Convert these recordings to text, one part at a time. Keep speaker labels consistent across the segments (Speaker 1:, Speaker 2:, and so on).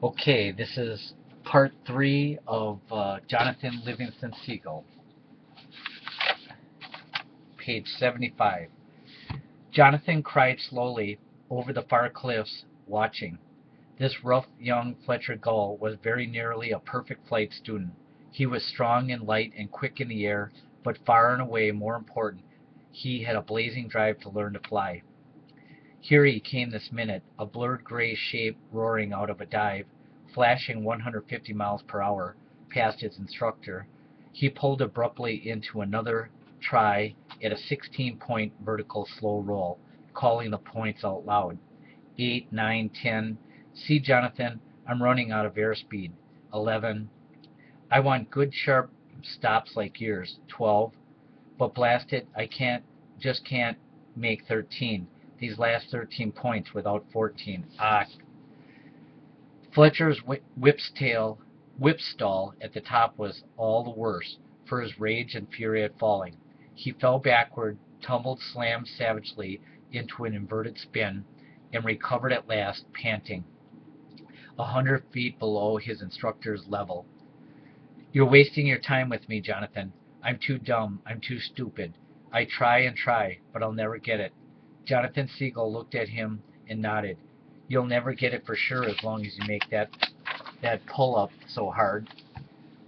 Speaker 1: Okay, this is part 3 of Jonathan Livingston Seagull, page 75. Jonathan cried slowly over the far cliffs, watching. This rough young Fletcher gull was very nearly a perfect flight student. He was strong and light and quick in the air, but far and away more important, he had a blazing drive to learn to fly. Here he came this minute, a blurred gray shape roaring out of a dive, flashing 150 miles per hour past his instructor. He pulled abruptly into another try at a 16-point vertical slow roll, calling the points out loud. 8, 9, 10. See, Jonathan, I'm running out of airspeed. 11. I want good sharp stops like yours. 12. But blast it, I just can't make 13. These last 13 points without 14. Ah. Fletcher's whipstall at the top was all the worse for his rage and fury at falling. He fell backward, tumbled, slammed savagely into an inverted spin, and recovered at last, panting, 100 feet below his instructor's level. You're wasting your time with me, Jonathan. I'm too dumb. I'm too stupid. I try and try, but I'll never get it. Jonathan Seagull looked at him and nodded. You'll never get it for sure as long as you make that pull-up so hard.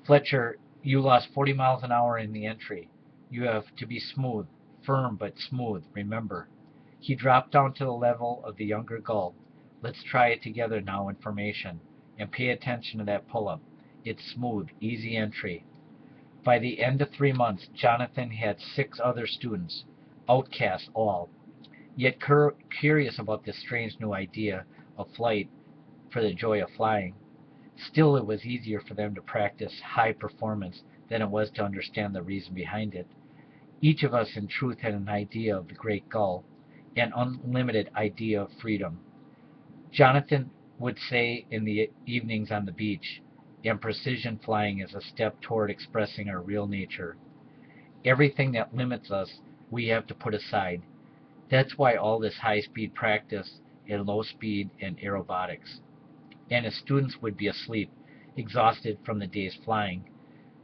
Speaker 1: Fletcher, you lost 40 miles an hour in the entry. You have to be smooth, firm but smooth, remember. He dropped down to the level of the younger gull. Let's try it together now in formation, and pay attention to that pull-up. It's smooth, easy entry. By the end of 3 months, Jonathan had 6 other students, outcasts all, yet curious about this strange new idea of flight for the joy of flying. Still, it was easier for them to practice high performance than it was to understand the reason behind it. Each of us, in truth, had an idea of the great gull, an unlimited idea of freedom. Jonathan would say in the evenings on the beach, and precision flying is a step toward expressing our real nature. Everything that limits us, we have to put aside. That's why all this high-speed practice and low-speed and aerobatics. And his students would be asleep, exhausted from the day's flying.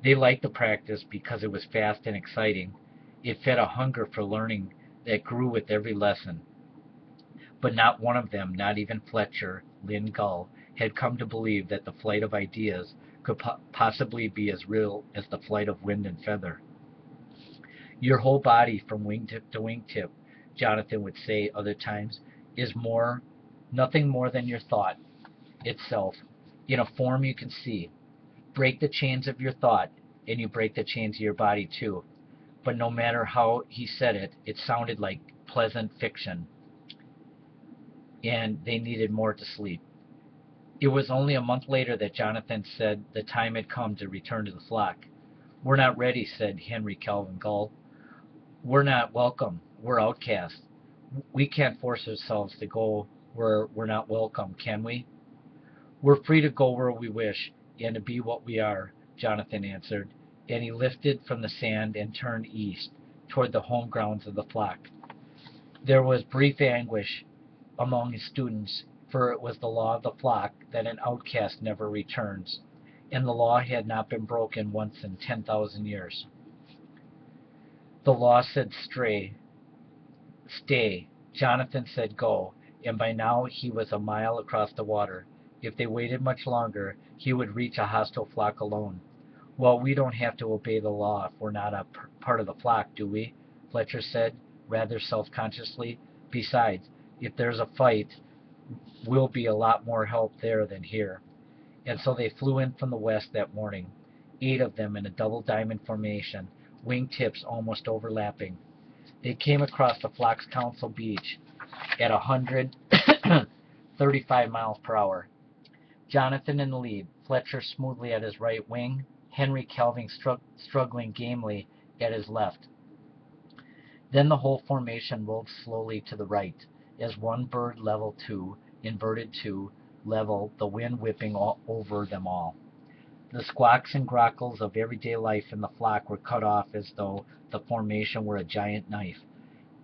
Speaker 1: They liked the practice because it was fast and exciting. It fed a hunger for learning that grew with every lesson. But not one of them, not even Fletcher, Lynn Gull, had come to believe that the flight of ideas could possibly be as real as the flight of wind and feather. Your whole body from wingtip to wingtip, Jonathan would say other times, is nothing more than your thought itself, in a form you can see. Break the chains of your thought, and you break the chains of your body too. But no matter how he said it, it sounded like pleasant fiction, and they needed more to sleep. It was only a month later that Jonathan said the time had come to return to the flock. We're not ready, said Henry Calvin Gull. We're not welcome. We're outcasts. We can't force ourselves to go where we're not welcome, can we? We're free to go where we wish, and to be what we are, Jonathan answered, and he lifted from the sand and turned east, toward the home grounds of the flock. There was brief anguish among his students, for it was the law of the flock that an outcast never returns, and the law had not been broken once in 10,000 years. The law said stay. Jonathan said go, and by now he was a mile across the water. If they waited much longer, he would reach a hostile flock alone. Well, we don't have to obey the law if we're not a part of the flock, do we? Fletcher said, rather self-consciously. Besides, if there's a fight, we'll be a lot more help there than here. And so they flew in from the west that morning, 8 of them in a double diamond formation, wingtips almost overlapping. They came across the flock's council beach at 135 miles per hour. Jonathan in the lead, Fletcher smoothly at his right wing, Henry Calvin struggling gamely at his left. Then the whole formation rolled slowly to the right, as one bird level 2, inverted 2, level, the wind whipping over them all. The squawks and grockles of everyday life in the flock were cut off as though the formation were a giant knife,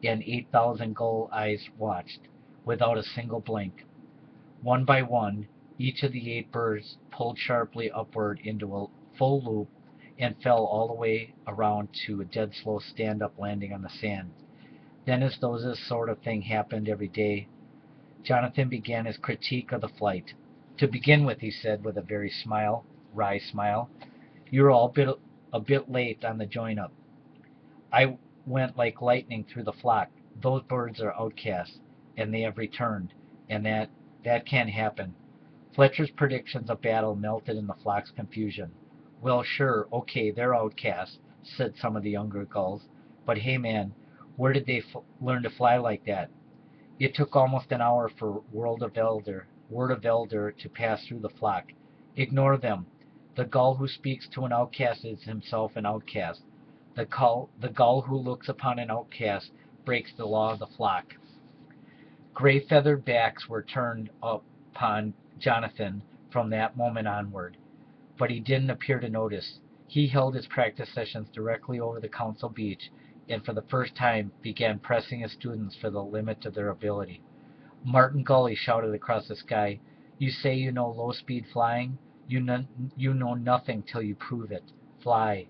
Speaker 1: and 8,000 gull eyes watched, without a single blink. One by one, Each of the 8 birds pulled sharply upward into a full loop and fell all the way around to a dead slow stand-up landing on the sand. Then, as though this sort of thing happened every day, Jonathan began his critique of the flight. To begin with, he said with a very wry smile, "You're all a bit late on the join-up. I went like lightning through the flock. Those birds are outcasts, and they have returned, and that can't happen." Fletcher's predictions of battle melted in the flock's confusion. "Well, sure, okay, they're outcasts," said some of the younger gulls. "But hey, man, where did they learn to fly like that?" It took almost an hour for word of elder to pass through the flock. "Ignore them. The gull who speaks to an outcast is himself an outcast. The gull who looks upon an outcast breaks the law of the flock." Gray feathered backs were turned upon Jonathan from that moment onward, but he didn't appear to notice. He held his practice sessions directly over the council beach, and for the first time began pressing his students for the limit of their ability. "Martin Gull," he shouted across the sky, "you say you know low-speed flying? You know nothing till you prove it. Fly."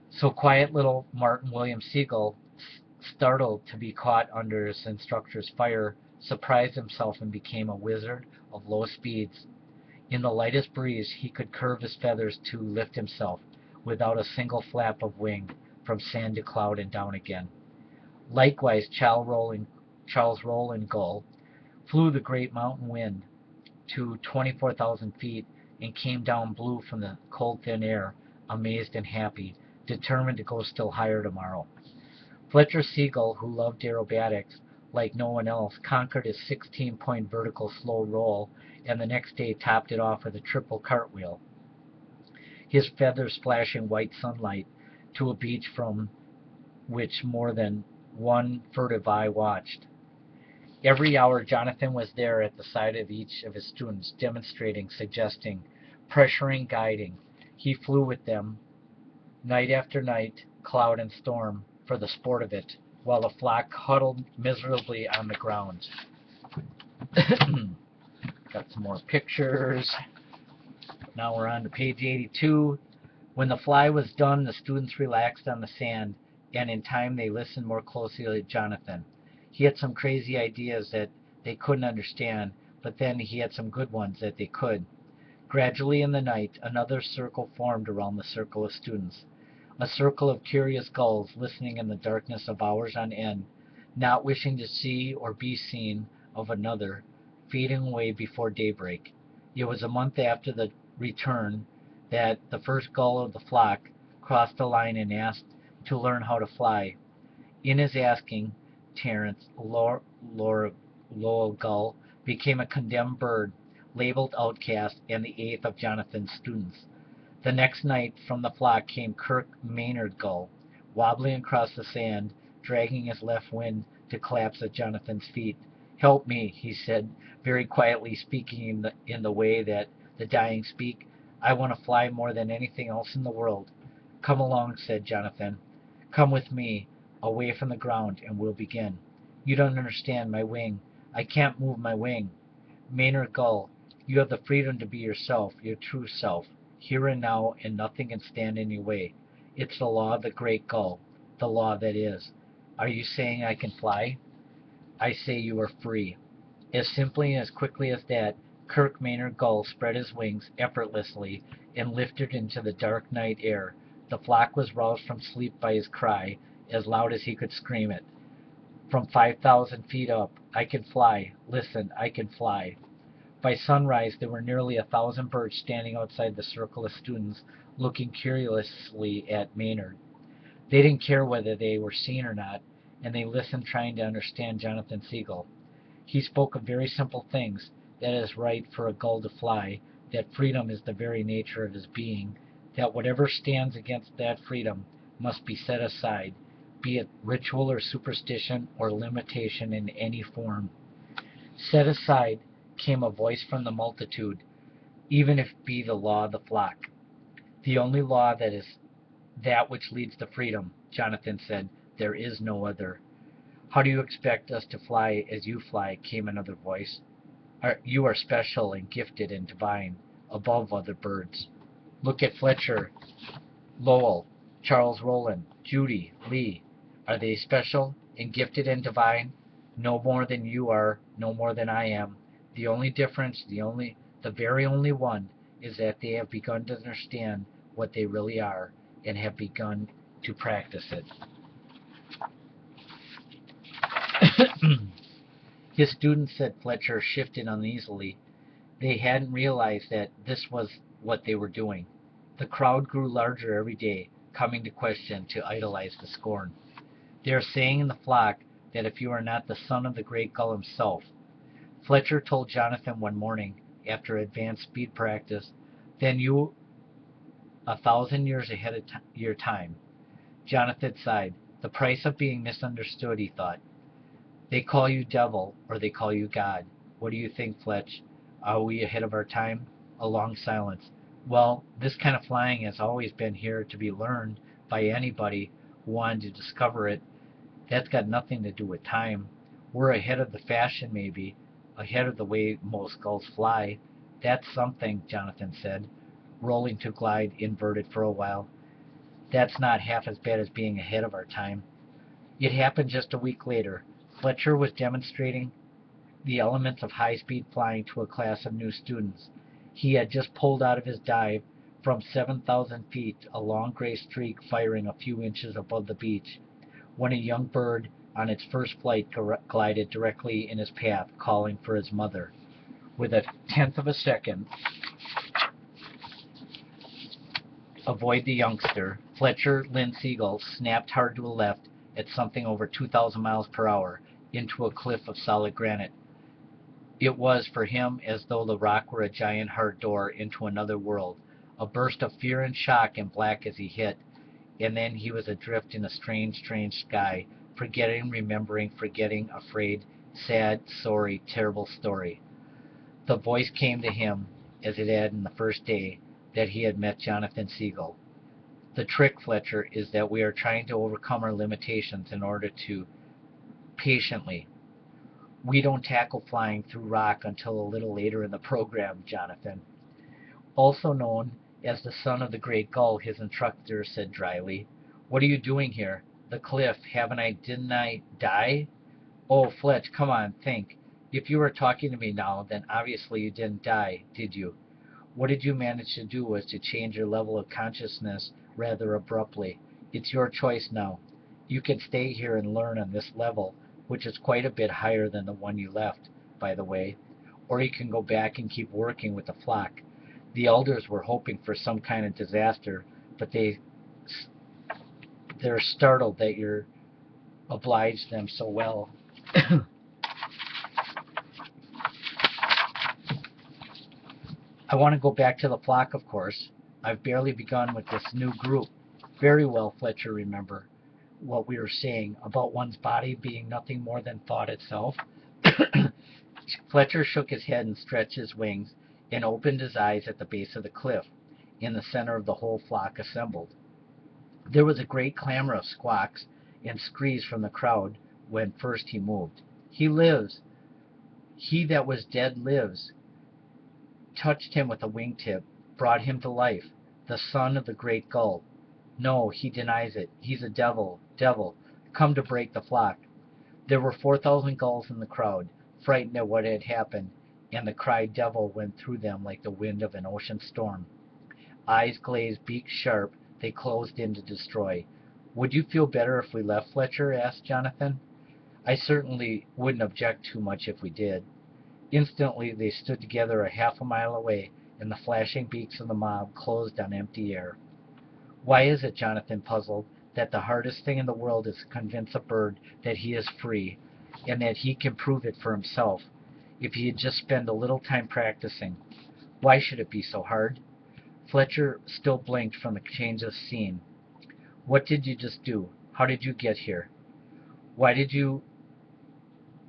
Speaker 1: So quiet little Martin William Seagull, startled to be caught under his instructor's fire, surprised himself and became a wizard of low speeds. In the lightest breeze he could curve his feathers to lift himself, without a single flap of wing, from sand to cloud and down again. Likewise Charles Roland Gull flew the great mountain wind to 24,000 feet and came down blue from the cold thin air, amazed and happy, determined to go still higher tomorrow. Fletcher Seagull, who loved aerobatics like no one else, conquered his 16-point vertical slow roll, and the next day topped it off with a triple cartwheel, his feathers flashing white sunlight to a beach from which more than one furtive eye watched. Every hour Jonathan was there at the side of each of his students, demonstrating, suggesting, pressuring, guiding. He flew with them, night after night, cloud and storm, for the sport of it, while the flock huddled miserably on the ground. Got some more pictures. Now we're on to page 82. When the fly was done, the students relaxed on the sand, and in time they listened more closely to Jonathan. He had some crazy ideas that they couldn't understand, but then he had some good ones that they could. Gradually in the night, another circle formed around the circle of students. A circle of curious gulls listening in the darkness of hours on end, not wishing to see or be seen of another, fading away before daybreak. It was a month after the return that the first gull of the flock crossed the line and asked to learn how to fly. In his asking, Terence Lowell Gull became a condemned bird, labeled outcast, and the 8th of Jonathan's students. The next night from the flock came Kirk Maynard Gull, wobbling across the sand, dragging his left wing to collapse at Jonathan's feet. "Help me," he said, very quietly, speaking in the way that the dying speak. "I want to fly more than anything else in the world." "Come along," said Jonathan. "Come with me, away from the ground, and we'll begin." "You don't understand my wing. I can't move my wing." "Maynard Gull, you have the freedom to be yourself, your true self, here and now, and nothing can stand in your way. It's the law of the great gull, the law that is. Are you saying I can fly?" "I say you are free." As simply and as quickly as that, Kirk Maynard Gull spread his wings effortlessly and lifted into the dark night air. The flock was roused from sleep by his cry, as loud as he could scream it. From 5,000 feet up, "I can fly. Listen, I can fly." By sunrise there were nearly 1,000 birds standing outside the circle of students, looking curiously at Maynard. They didn't care whether they were seen or not, and they listened, trying to understand Jonathan Seagull. He spoke of very simple things, that it is right for a gull to fly, that freedom is the very nature of his being, that whatever stands against that freedom must be set aside, be it ritual or superstition or limitation in any form. "Set aside," came a voice from the multitude, "even if it be the law of the flock." "The only law that is that which leads to freedom," Jonathan said. "There is no other." "How do you expect us to fly as you fly?" came another voice. You are special and gifted and divine, above other birds. Look at Fletcher, Lowell, Charles Rowland, Judy, Lee. Are they special and gifted and divine? No more than you are, no more than I am. The only difference, the very only one, is that they have begun to understand what they really are and have begun to practice it. His students, said Fletcher, shifted uneasily. They hadn't realized that this was what they were doing. The crowd grew larger every day, coming to question, to idolize, to scorn. They are saying in the flock that if you are not the son of the great gull himself. Fletcher told Jonathon one morning, after advanced speed practice, then you 1,000 years ahead of your time. Jonathon sighed. The price of being misunderstood, he thought. They call you devil, or they call you God. What do you think, Fletch? Are we ahead of our time? A long silence. Well, this kind of flying has always been here to be learned by anybody who wanted to discover it. That's got nothing to do with time. We're ahead of the fashion, maybe, ahead of the way most gulls fly. That's something, Jonathon said, rolling to glide inverted for a while. That's not half as bad as being ahead of our time. It happened just a week later. Fletcher was demonstrating the elements of high-speed flying to a class of new students. He had just pulled out of his dive from 7,000 feet, a long gray streak firing a few inches above the beach, when a young bird on its first flight glided directly in his path, calling for his mother. With a tenth of a second, avoid the youngster, Fletcher Lynn Seagull snapped hard to the left at something over 2,000 miles per hour into a cliff of solid granite. It was for him as though the rock were a giant hard door into another world, a burst of fear and shock and black as he hit, and then he was adrift in a strange, strange sky, forgetting, remembering, forgetting, afraid, sad, sorry, terrible story. The voice came to him, as it had in the first day that he had met Jonathon Seagull. The trick, Fletcher, is that we are trying to overcome our limitations in order to patiently. We don't tackle flying through rock until a little later in the program, Jonathon. Also known as the son of the great gull, his instructor said dryly. What are you doing here? The cliff. Didn't I die? Oh, Fletch, come on, think. If you were talking to me now, then obviously you didn't die, did you? What did you manage to do was to change your level of consciousness rather abruptly. It's your choice now. You can stay here and learn on this level, which is quite a bit higher than the one you left, by the way, or you can go back and keep working with the flock. The elders were hoping for some kind of disaster, but they're startled that you're obliged them so well. I want to go back to the flock, of course. I've barely begun with this new group. Very well, Fletcher, remember what we were saying about one's body being nothing more than thought itself? Fletcher shook his head and stretched his wings and opened his eyes at the base of the cliff, in the center of the whole flock assembled. There was a great clamor of squawks and screes from the crowd when first he moved. He lives! He that was dead lives! Touched him with a wingtip, brought him to life, the son of the great gull. No, he denies it. He's a devil, come to break the flock. There were 4,000 gulls in the crowd, frightened at what had happened, and the cry devil went through them like the wind of an ocean storm. Eyes glazed, beaks sharp, they closed in to destroy. Would you feel better if we left, Fletcher? Asked Jonathon. I certainly wouldn't object too much if we did. Instantly they stood together a half a mile away, and the flashing beaks of the mob closed on empty air. Why is it, Jonathon puzzled, that the hardest thing in the world is to convince a bird that he is free, and that he can prove it for himself, if he had just spent a little time practicing? Why should it be so hard? Fletcher still blinked from the change of scene. What did you just do? How did you get here? Why did you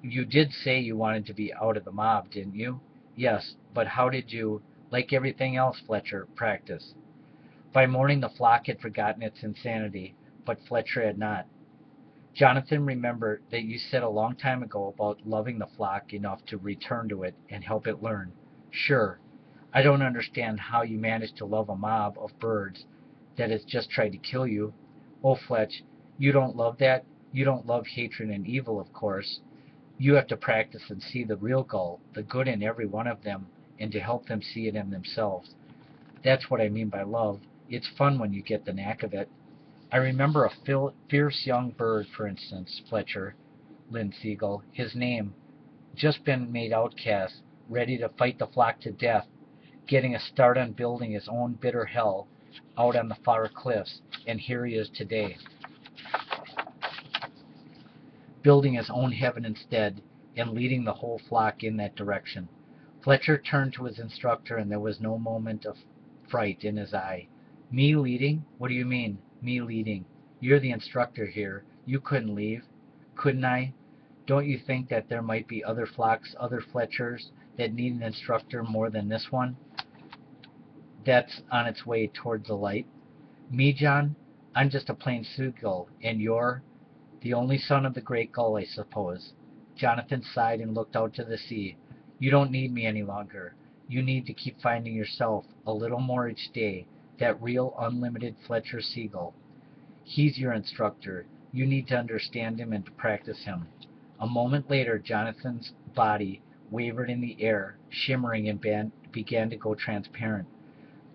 Speaker 1: did say you wanted to be out of the mob, didn't you? Yes, but how did you, like everything else, Fletcher, practice? By morning the flock had forgotten its insanity, but Fletcher had not. Jonathan remembered that you said a long time ago about loving the flock enough to return to it and help it learn. Sure, I don't understand how you managed to love a mob of birds that has just tried to kill you. Oh, Fletch, you don't love that? You don't love hatred and evil, of course. You have to practice and see the real goal, the good in every one of them, and to help them see it in themselves. That's what I mean by love. It's fun when you get the knack of it. I remember a fierce young bird, for instance, Fletcher, Lynn Seagull, his name, just been made outcast, ready to fight the flock to death, getting a start on building his own bitter hell out on the far cliffs, and here he is today, building his own heaven instead, and leading the whole flock in that direction. Fletcher turned to his instructor, and there was no moment of fright in his eye. Me leading? What do you mean, me leading? You're the instructor here. You couldn't leave. Couldn't I? Don't you think that there might be other flocks, other Fletchers, that need an instructor more than this one that's on its way towards the light? Me, John? I'm just a plain seagull, and you're the only son of the great gull, I suppose. Jonathan sighed and looked out to the sea. You don't need me any longer. You need to keep finding yourself a little more each day, that real unlimited Fletcher Seagull. He's your instructor. You need to understand him and to practice him. A moment later, Jonathan's body wavered in the air, shimmering, and began to go transparent.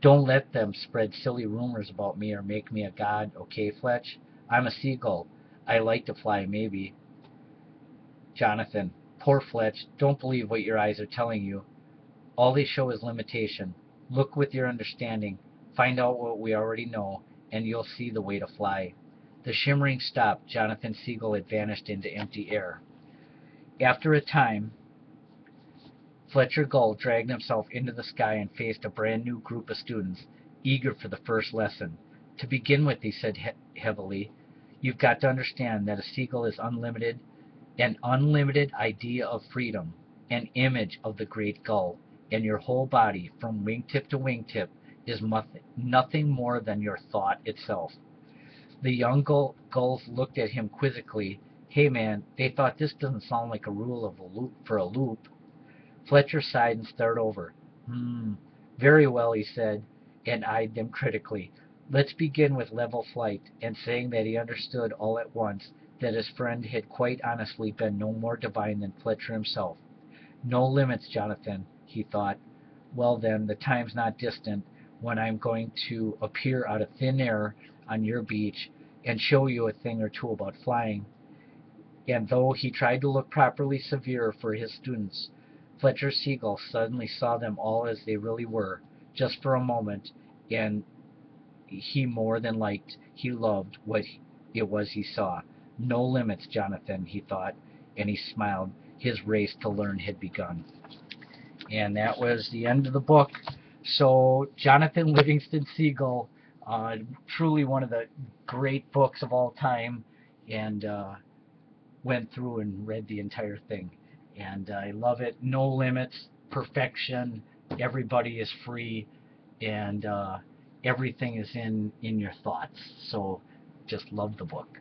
Speaker 1: Don't let them spread silly rumors about me or make me a god, okay, Fletch? I'm a seagull. I like to fly, maybe. Jonathan, poor Fletch, don't believe what your eyes are telling you. All they show is limitation. Look with your understanding. Find out what we already know, and you'll see the way to fly. The shimmering stopped. Jonathan Seagull had vanished into empty air. After a time, Fletcher Gull dragged himself into the sky and faced a brand new group of students, eager for the first lesson. To begin with, he said heavily, you've got to understand that a seagull is unlimited, an unlimited idea of freedom, an image of the great gull, and your whole body, from wingtip to wingtip, is nothing more than your thought itself. The young gulls looked at him quizzically. Hey man, they thought this doesn't sound like a rule of a loop for a loop. Fletcher sighed and started over. Very well, he said, and eyed them critically. Let's begin with level flight, and saying that he understood all at once that his friend had quite honestly been no more divine than Fletcher himself. No limits, Jonathan, he thought. Well then, the time's not distant when I'm going to appear out of thin air on your beach and show you a thing or two about flying. And though he tried to look properly severe for his students, Fletcher Seagull suddenly saw them all as they really were, just for a moment, and he more than liked, he loved what it was he saw. No limits, Jonathan, he thought, and he smiled. His race to learn had begun. And that was the end of the book. So, Jonathan Livingston Seagull, truly one of the great books of all time, and went through and read the entire thing. And I love it. No limits, perfection, everybody is free, and everything is in your thoughts. So, just love the book.